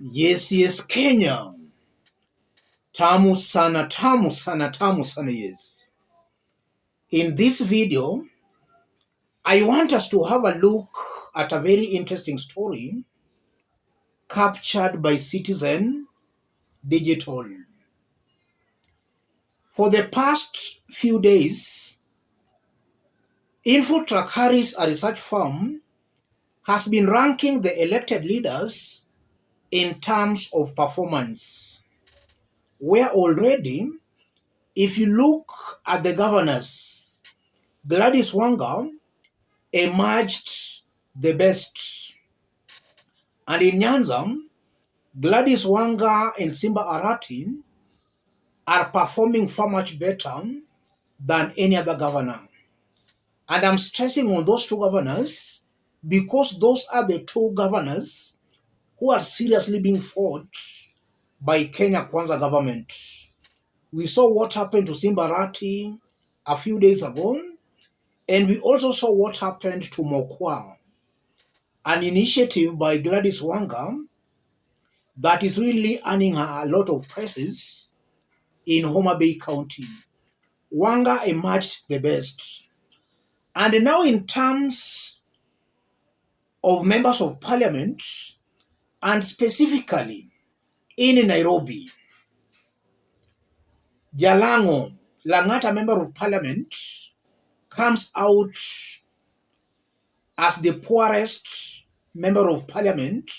Yes, Kenya. Tamu sana, tamu sana, tamu sana, yes. In this video, I want us to have a look at a very interesting story captured by Citizen Digital. For the past few days, InfoTrack Harris, a research firm, has been ranking the elected leaders in terms of performance, where already, if you look at the governors, Gladys Wanga emerged the best. And in Nyanza, Gladys Wanga and Simba Arati are performing far much better than any other governor. And I'm stressing on those two governors because those are the two governors who are seriously being fought by Kenya Kwanza government. We saw what happened to Simba Arati a few days ago, and we also saw what happened to Mokwa, an initiative by Gladys Wanga that is really earning her a lot of praises in Homa Bay County. Wanga emerged the best. And now in terms of members of parliament, and specifically in Nairobi, Jalang'o, Lang'ata member of parliament, comes out as the poorest member of parliament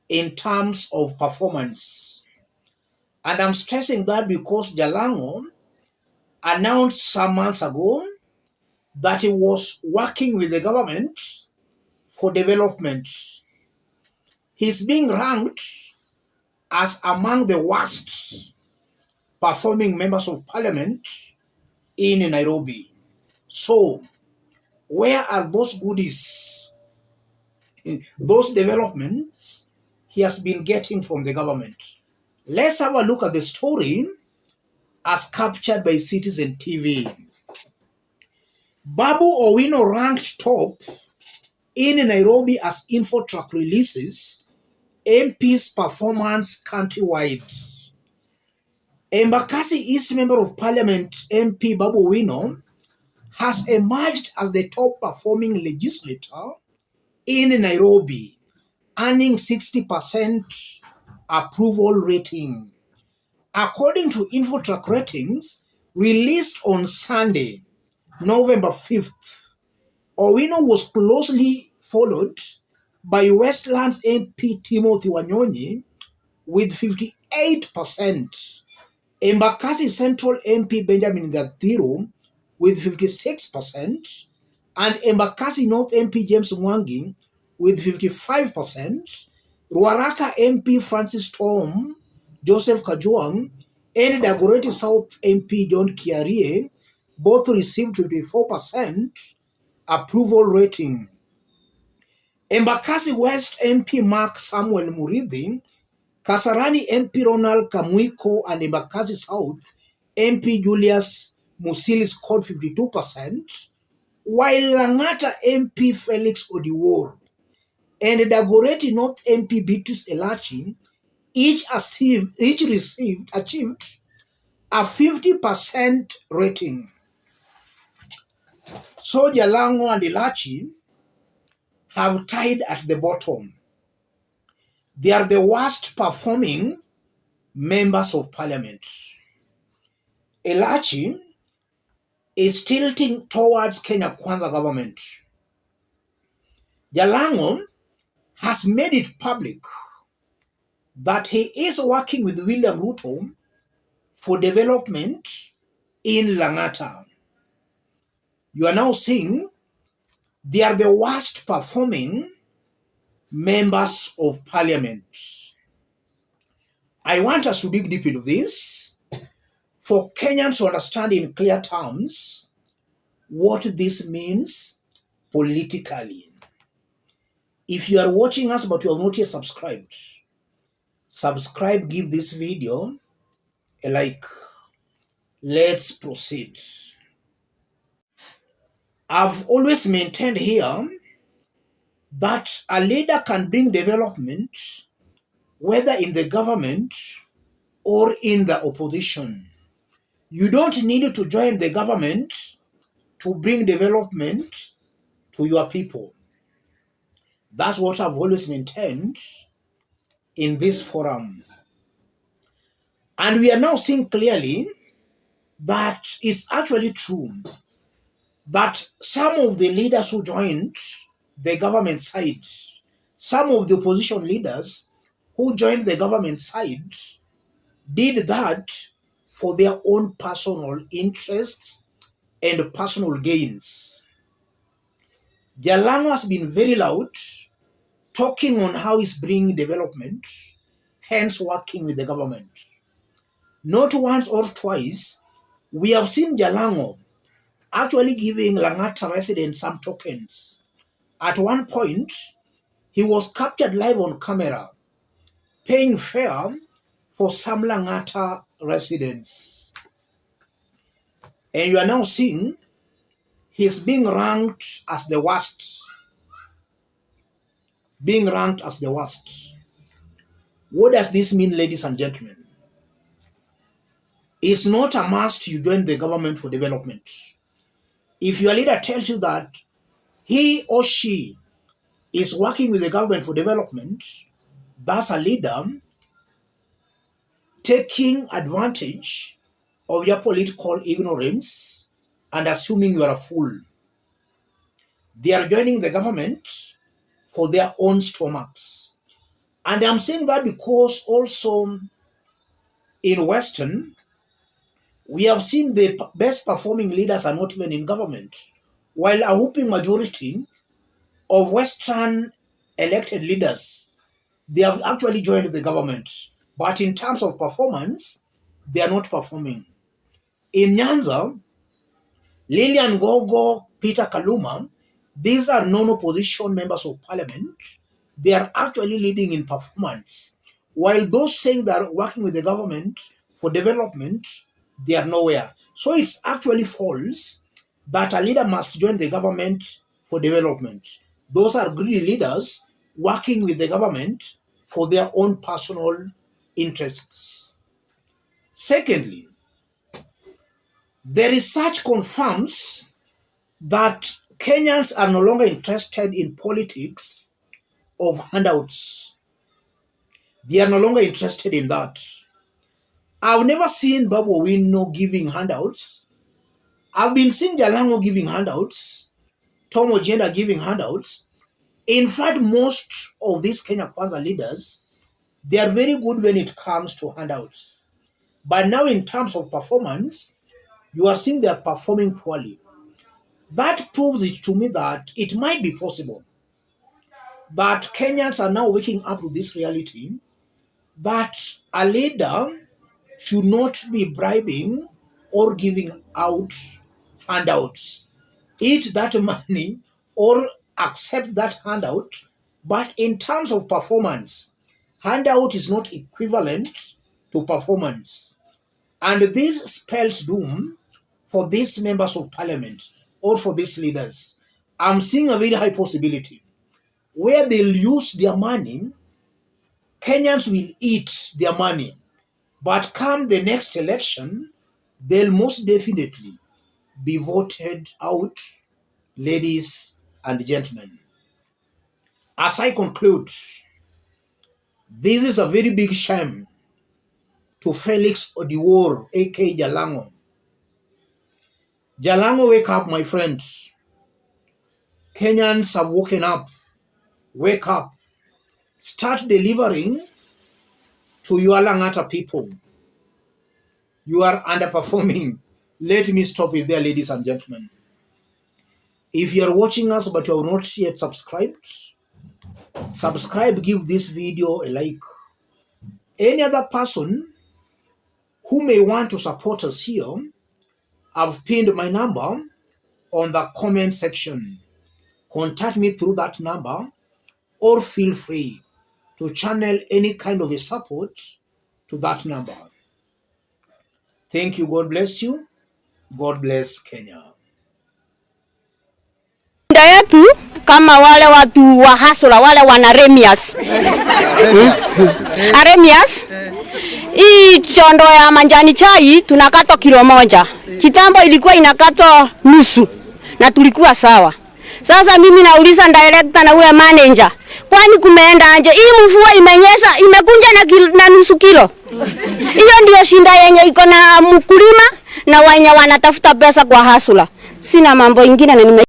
in terms of performance. And I'm stressing that because Jalang'o announced some months ago that he was working with the government for development. He's being ranked as among the worst performing members of parliament in Nairobi. So, where are those goodies, those developments he has been getting from the government? Let's have a look at the story as captured by Citizen TV. Babu Owino ranked top in Nairobi as InfoTrack releases MP's performance countrywide. Embakasi East Member of Parliament MP Babu Owino has emerged as the top performing legislator in Nairobi, earning 60% approval rating. According to InfoTrack ratings released on Sunday, November 5th, Owino was closely followed by Westlands MP Timothy Wanyonyi with 58%, Embakasi Central MP Benjamin Gathiro with 56%, and Embakasi North MP James Mwangi with 55%, Ruaraka MP Francis Tom, Joseph Kajuang, and Dagoretti South MP John Kiarie both received 54% approval rating. Embakasi West MP Mark Samuel Muridhi, Kasarani MP Ronald Kamuiko, and Embakasi South MP Julius Musili scored 52%, while Lang'ata MP Felix Odiwuor and Dagoretti North MP Beatrice Elachi achieved a 50% rating. So Jalang'o and Elachi have tied at the bottom. They are the worst performing members of parliament. Elachi is tilting towards Kenya Kwanza government. Jalang'o has made it public that he is working with William Ruto for development in Lang'ata. You are now seeing they are the worst performing members of parliament. I want us to dig deep into this for Kenyans to understand in clear terms what this means politically. If you are watching us but you have not yet subscribed, subscribe, give this video a like. Let's proceed. I've always maintained here that a leader can bring development whether in the government or in the opposition. You don't need to join the government to bring development to your people. That's what I've always maintained in this forum. And we are now seeing clearly that it's actually true that some of the leaders who joined the government side, some of the opposition leaders who joined the government side, did that for their own personal interests and personal gains. Jalang'o has been very loud, talking on how he's bringing development, hence working with the government. Not once or twice, we have seen Jalang'o actually giving Lang'ata residents some tokens. At one point, he was captured live on camera, paying fare for some Lang'ata residents. And you are now seeing he's being ranked as the worst. Being ranked as the worst. What does this mean, ladies and gentlemen? It's not a must you join the government for development. If your leader tells you that he or she is working with the government for development, that's a leader taking advantage of your political ignorance and assuming you are a fool. They are joining the government for their own stomachs. And I'm saying that because also in Western, we have seen the best performing leaders are not even in government, while a whooping majority of Western elected leaders, they have actually joined the government. But in terms of performance, they are not performing. In Nyanza, Lilian Gogo, Peter Kaluma, these are non-opposition members of parliament. They are actually leading in performance. While those saying they are working with the government for development, they are nowhere. So it's actually false that a leader must join the government for development. Those are greedy leaders working with the government for their own personal interests. Secondly, the research confirms that Kenyans are no longer interested in politics of handouts. They are no longer interested in that. I've never seen Babu Owino giving handouts. I've been seeing Jalang'o giving handouts, Tom Ojenda giving handouts. In fact, most of these Kenya Kwanza leaders, they are very good when it comes to handouts. But now in terms of performance, you are seeing they are performing poorly. That proves it to me that it might be possible that Kenyans are now waking up to this reality that a leader should not be bribing or giving out handouts. Eat that money or accept that handout, but in terms of performance, handout is not equivalent to performance. And this spells doom for these members of parliament or for these leaders. I'm seeing a very high possibility where they'll use their money, Kenyans will eat their money, but come the next election, they'll most definitely be voted out, ladies and gentlemen. As I conclude, this is a very big shame to Felix Odiwuor, aka Jalang'o. Jalang'o, wake up, my friends. Kenyans have woken up. Wake up. Start delivering to your Lang'ata people. You are underperforming. Let me stop it there, ladies and gentlemen. If you are watching us but you have not yet subscribed, subscribe, give this video a like. Any other person who may want to support us here, I've pinned my number on the comment section. Contact me through that number or feel free to channel any kind of a support to that number. Thank you. God bless you. God bless Kenya. Dayatu kama wale watu wa hasla, wale wana remias. Remias. Hii chondo ya manjani chai tunakata kilo moja. Kitambo ilikuwa inakata nusu na tulikuwa sawa. Sasa mimi nauliza director na ule manager, kwani kumeenda anje? Hii mvua imenyesha imekunja na nusu kilo. Hiyo ndio shinda yenye iko na mkulima na wenye wanatafuta pesa kwa hasla. Sina mambo ingine na